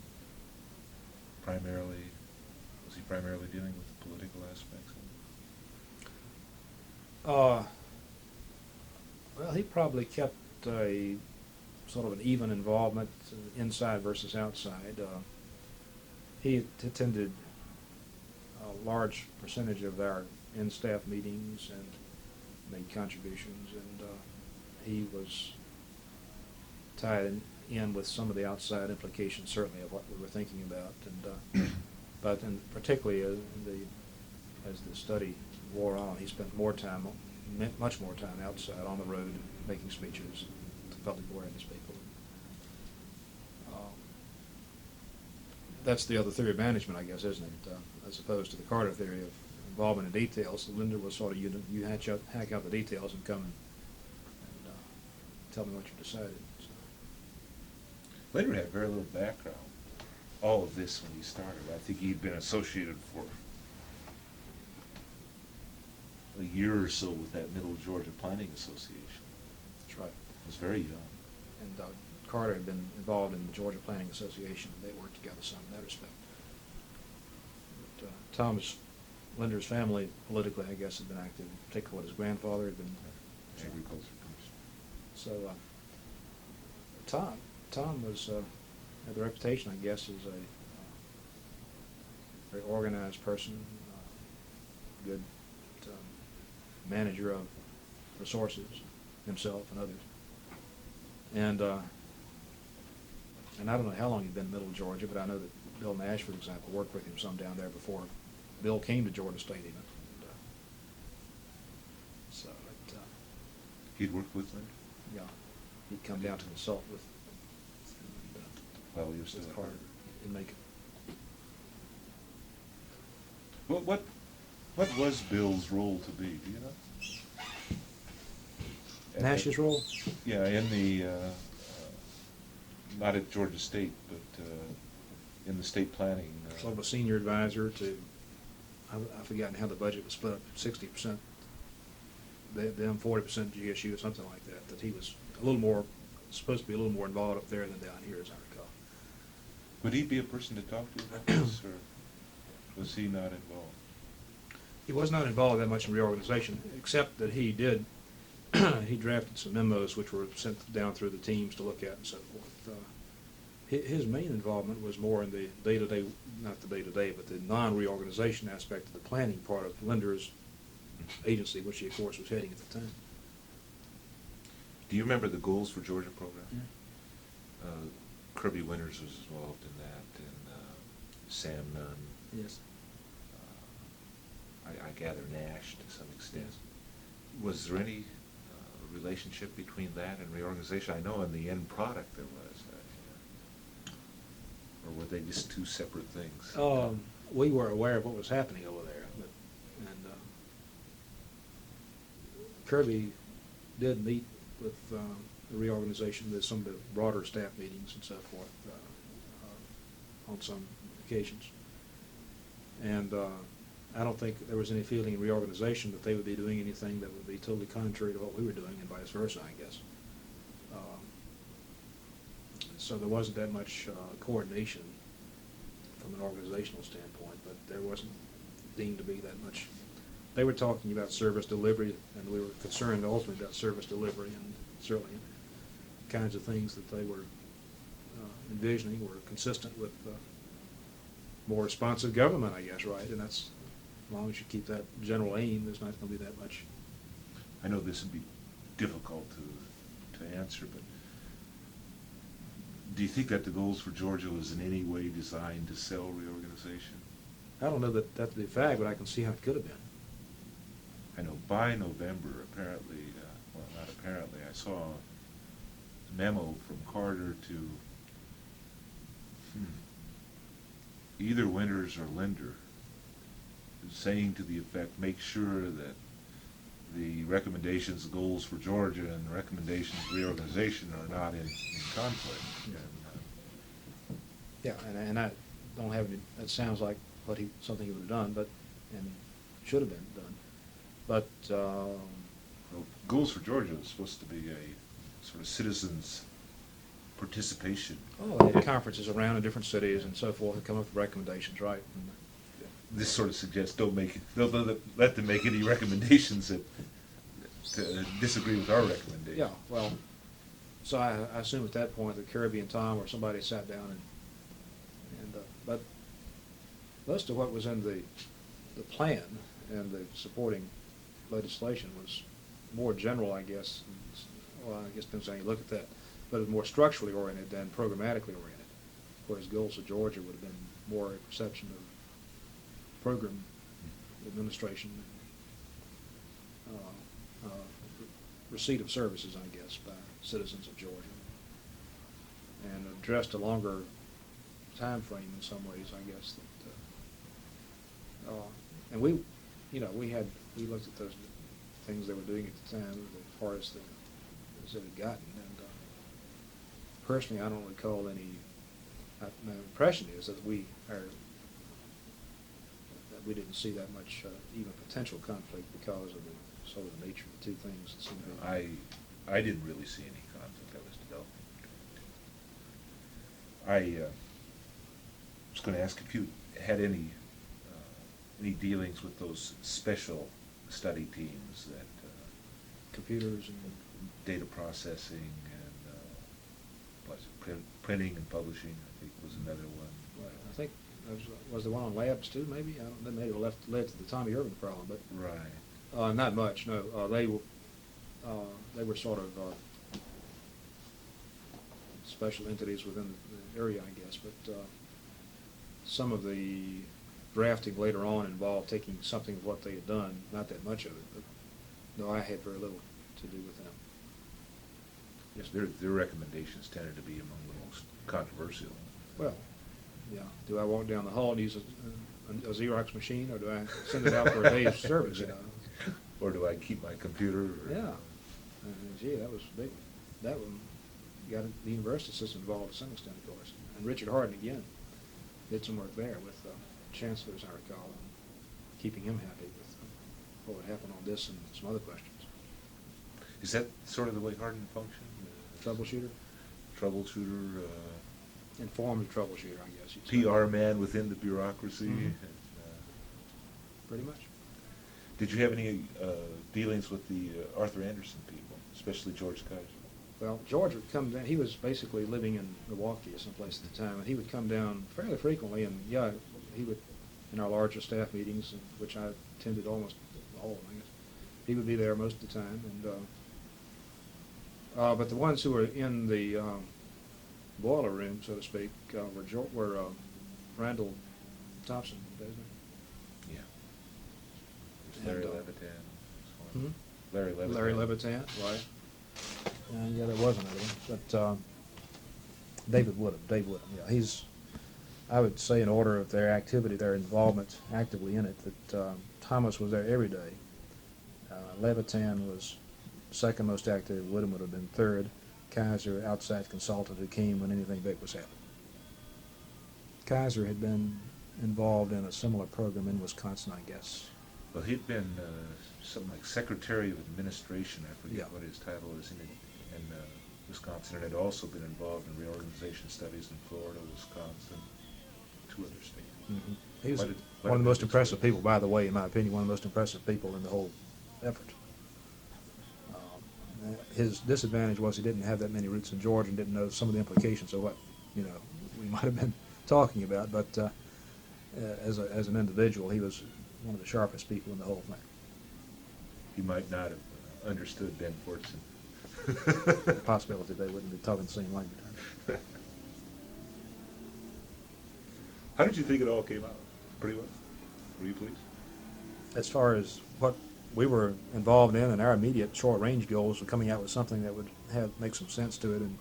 Was he primarily dealing with the political aspects of it? Well, he probably kept a sort of an even involvement, inside versus outside. He attended a large percentage of our in-staff meetings and made contributions, and he was tied in with some of the outside implications, certainly, of what we were thinking about, and but particularly as the study wore on, he spent much more time outside on the road, making speeches to public awareness people. That's the other theory of management, I guess, isn't it? As opposed to the Carter theory of involvement in details. Linder was sort of, you hack out the details and come and tell me what you decided. So. Linder had very little background. All of this when he started. I think he'd been associated for a year or so with that Middle Georgia Planning Association. That's right. He was very young. And Carter had been involved in the Georgia Planning Association. They worked together some in that respect. But, Thomas Linder's family, politically, I guess, had been active, particularly his grandfather had been Agriculture Commission. So, Tom was, had the reputation, I guess, as a very organized person, good manager of resources, himself and others. And I don't know how long he'd been in Middle Georgia, but I know that Bill Nash, for example, worked with him some down there before Bill came to Georgia State even. He'd worked with Linder? Yeah, he'd come down to consult with While he was still with at Carter Harvard. in Macon. Well, what was Bill's role to be? Do you know? Nash's role? Yeah, in the not at Georgia State, but in the state planning. Sort of a senior advisor to, I've forgotten how the budget was split up, 60%, them 40% GSU or something like that, that he was a little more, supposed to be a little more involved up there than down here, as I recall. Would he be a person to talk to about this, or was he not involved? He was not involved that much in reorganization, except that he did, he drafted some memos which were sent down through the teams to look at and so forth. His main involvement was more in the day-to-day, not the day-to-day, but the non-reorganization aspect of the planning part of Linder's agency, which he, of course, was heading at the time. Do you remember the goals for Georgia program? Yeah. Kirby Winters was involved in that, and Sam Nunn. Yes. I gather Nash to some extent. Yes. Was there any relationship between that and reorganization? I know in the end product there was. Or were they just two separate things? We were aware of what was happening over there, and Kirby did meet with the reorganization, with some of the broader staff meetings and so forth on some occasions. And I don't think there was any feeling in reorganization that they would be doing anything that would be totally contrary to what we were doing, and vice versa, I guess. So there wasn't that much coordination from an organizational standpoint, but there wasn't deemed to be that much. They were talking about service delivery, and we were concerned ultimately about service delivery, and certainly kinds of things that they were envisioning were consistent with more responsive government, I guess, right? And that's, as long as you keep that general aim, there's not going to be that much. I know this would be difficult to answer, but do you think that the goals for Georgia was in any way designed to sell reorganization? I don't know that to be a fact, but I can see how it could have been. I know by November, apparently, well, not apparently, I saw a memo from Carter to either Winters or Linder saying to the effect, make sure that the recommendations, goals for Georgia and the recommendations of reorganization are not in conflict. And, Yeah, and I don't have any, that sounds like something he would have done, but, and should have been done. But, well, goals for Georgia was supposed to be a sort of citizens' participation. oh, they had conferences around in different cities and so forth, and come up with recommendations, right? And, This sort of suggests don't let them make any recommendations that disagree with our recommendations. yeah, well, so I assume at that point that Kirby and Tom or somebody sat down and but most of what was in the plan and the supporting legislation was more general, I guess. Well, I guess depends on how you look at that, but it was more structurally oriented than programmatically oriented. Whereas goals of Georgia would have been more a perception of program administration, receipt of services, I guess, by citizens of Georgia, and addressed a longer time frame in some ways, I guess. That, and we looked at those things they were doing at the time, the farthest as it had gotten, and personally, I don't recall any. My impression is that we didn't see that much even potential conflict because of the sort of the nature of the two things that seemed to be. I didn't really see any conflict that was developing. I was going to ask if you had any dealings with those special study teams that Computers and data processing and printing and publishing, I think was another one. well, I think was the one on labs too, maybe. I don't. That may have led to the Tommy Irvin problem, but Right. not much. No, they were sort of special entities within the area, I guess. But some of the drafting later on involved taking something of what they had done, not that much of it, but no, I had very little to do with them. Yes, their recommendations tended to be among the most controversial. Well, yeah. Do I walk down the hall and use a Xerox machine, or do I send it out for a day's service? You know. Or do I keep my computer? Or, Yeah. Gee, that was big. That one got the university system involved to some extent, of course. And Richard Harden again did some work there with Chancellor, as I recall, and keeping him happy with what would happen on this and some other questions. Is that sort of the way Hardin functioned? Troubleshooter? Troubleshooter, Informed troubleshooter, I guess you'd say. PR man within the bureaucracy. Mhm. And, Pretty much. did you have any dealings with the Arthur Anderson people, especially George Kaiser? Well, George would come down. He was basically living in Milwaukee or someplace at the time, and he would come down fairly frequently. And yeah, he would, in our larger staff meetings, which I attended almost all of them, I guess, he would be there most of the time. And but the ones who were in the boiler room, so to speak, were Randall Thompson, isn't it? Yeah. Larry And, Levitan. Hmm? Larry Levitan. Larry Levitan, right. Yeah, there was another one. But Dave Woodham, yeah. He's, I would say in order of their activity, their involvement actively in it, that Thomas was there every day. Levitan was second most active. Woodham would have been third. Kaiser, outside consultant who came when anything big was happening. Kaiser had been involved in a similar program in Wisconsin, I guess. Well, he'd been something like Secretary of Administration, I forget Yeah. what his title is, in Wisconsin, and had also been involved in reorganization studies in Florida, Wisconsin, two other states. Mm-hmm. He was Quite a one of the most bit of impressive experience. people, by the way, in my opinion, one of the most impressive people in the whole effort. His disadvantage was he didn't have that many roots in Georgia and didn't know some of the implications of what we might have been talking about. But as an individual, he was one of the sharpest people in the whole thing. You might not have understood Ben Fortson. The possibility they wouldn't be talking the same language. How did you think it all came out? Pretty well? Were you pleased? As far as what we were involved in and our immediate short-range goals of coming out with something that would make some sense to it and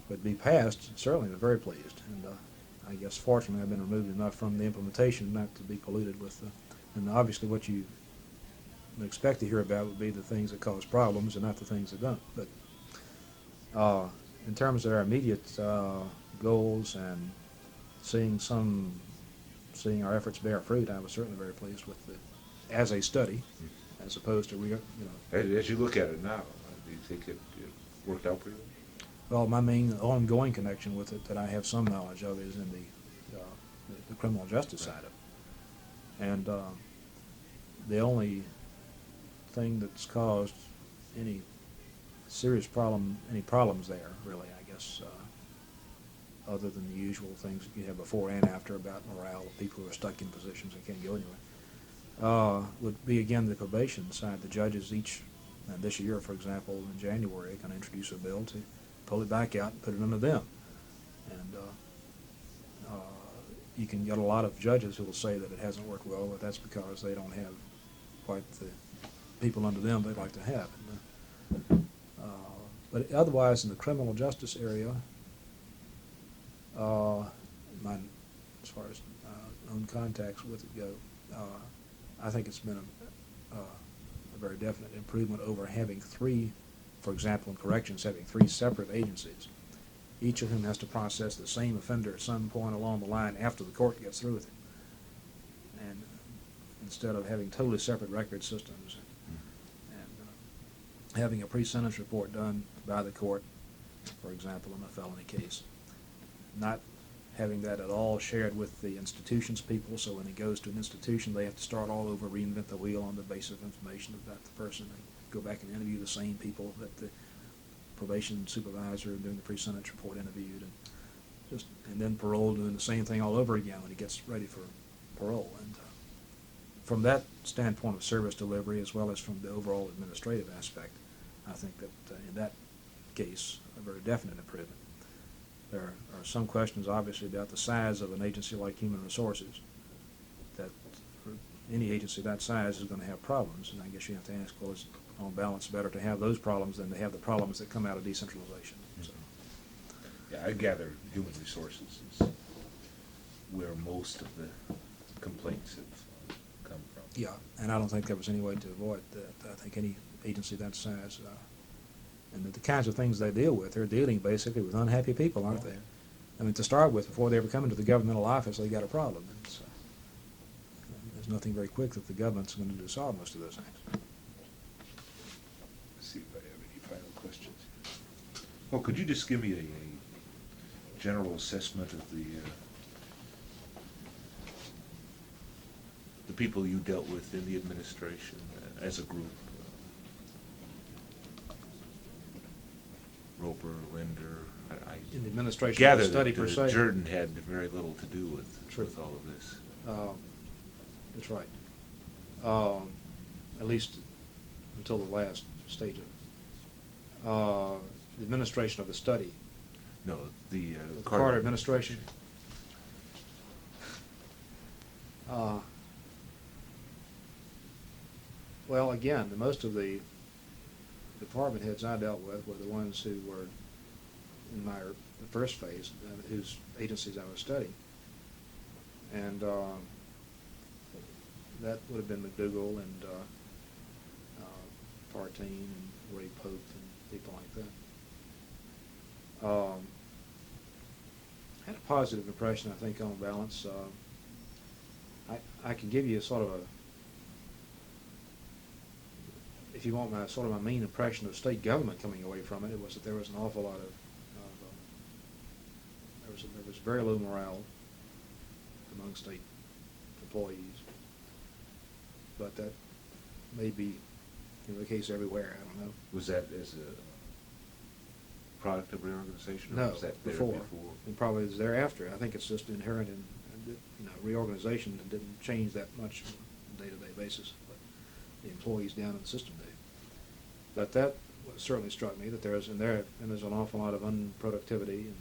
would be passed, certainly we're very pleased. And I guess fortunately I've been removed enough from the implementation not to be polluted with and obviously what you expect to hear about would be the things that cause problems and not the things that don't. But in terms of our immediate goals and seeing our efforts bear fruit, I was certainly very pleased with it as a study, as opposed to As you look at it now, do you think it worked out pretty well? Well, my main ongoing connection with it that I have some knowledge of is in the criminal justice side of it. And the only thing that's caused any problems there, really, I guess, other than the usual things that you have before and after about morale of people who are stuck in positions and can't go anywhere, would be, again, the probation side. The judges this year, for example, in January, are going to introduce a bill to pull it back out and put it under them. And you can get a lot of judges who will say that it hasn't worked well, but that's because they don't have quite the people under them they'd like to have. But otherwise, in the criminal justice area, as far as own contacts with it go, I think it's been a very definite improvement over having three, for example, in corrections, having three separate agencies, each of whom has to process the same offender at some point along the line after the court gets through with it. And instead of having totally separate record systems and having a pre-sentence report done by the court, for example, in a felony case, not having that at all shared with the institution's people, so when he goes to an institution, they have to start all over, reinvent the wheel on the basis of information about the person. They go back and interview the same people that the probation supervisor doing the pre-sentence report interviewed, and then parole doing the same thing all over again when he gets ready for parole. And from that standpoint of service delivery, as well as from the overall administrative aspect, I think that in that case, a very definite improvement. There are some questions, obviously, about the size of an agency like Human Resources, that for any agency that size is going to have problems, and I guess you have to ask, well, is it on balance better to have those problems than to have the problems that come out of decentralization? So. Yeah, I gather Human Resources is where most of the complaints have come from. Yeah, and I don't think there was any way to avoid that. I think any agency that size, and the kinds of things they deal with, they're dealing basically with unhappy people, aren't they? I mean, to start with, before they ever come into the governmental office, they got a problem. And so, there's nothing very quick that the government's going to do to solve most of those things. Let's see if I have any final questions. Well, could you just give me a general assessment of the people you dealt with in the administration as a group? Roper, Linder, In the administration gather of the study that per se. Jordan had very little to do with all of this. That's right. At least until the last stage of it. The administration of the study. No, the Carter administration. Well, again, most of the department heads I dealt with were the ones who were in the first phase, whose agencies I was studying. And that would have been McDougall and Partine and Ray Pope and people like that. Had a positive impression, I think, on balance. I can give you a sort of if you want my main impression of state government coming away from it, it was that there was an awful lot of there was very low morale among state employees, but that may be the case everywhere. I don't know. Was that product of reorganization? Or No, was that there before. And probably is thereafter. I think it's just inherent in, reorganization that didn't change that much on a day-to-day basis, but the employees down in the system do. But that certainly struck me, that there's an awful lot of unproductivity and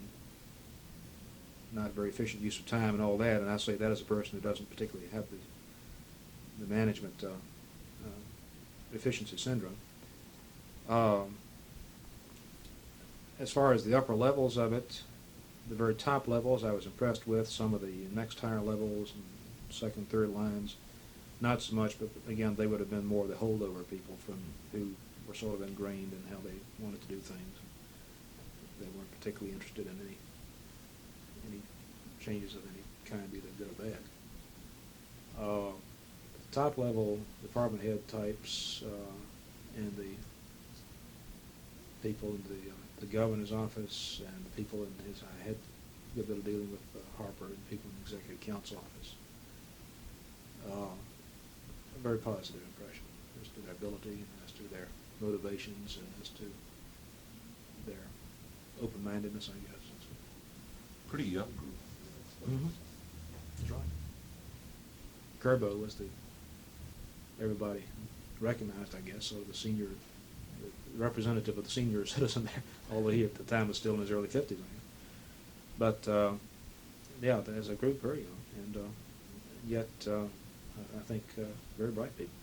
not very efficient use of time and all that, and I say that as a person who doesn't particularly have the management efficiency syndrome. As far as the upper levels of it, the very top levels I was impressed with. Some of the next higher levels and second, third lines, not so much, but again, they would have been more the holdover people from who were sort of ingrained in how they wanted to do things. They weren't particularly interested in any changes of any kind, either good or bad. Top level department head types and the people in the governor's office and the people in his, I had a good bit of dealing with Harper and people in the executive council office. A very positive impression as to their ability and as to their motivations and as to their open-mindedness, I guess. Pretty young group. Mm-hmm. That's right. Kerbo was everybody recognized, I guess, sort of the representative of the senior citizen there, although he at the time was still in his early 50s, I guess. But, yeah, as a group, very young, and yet, I think, very bright people.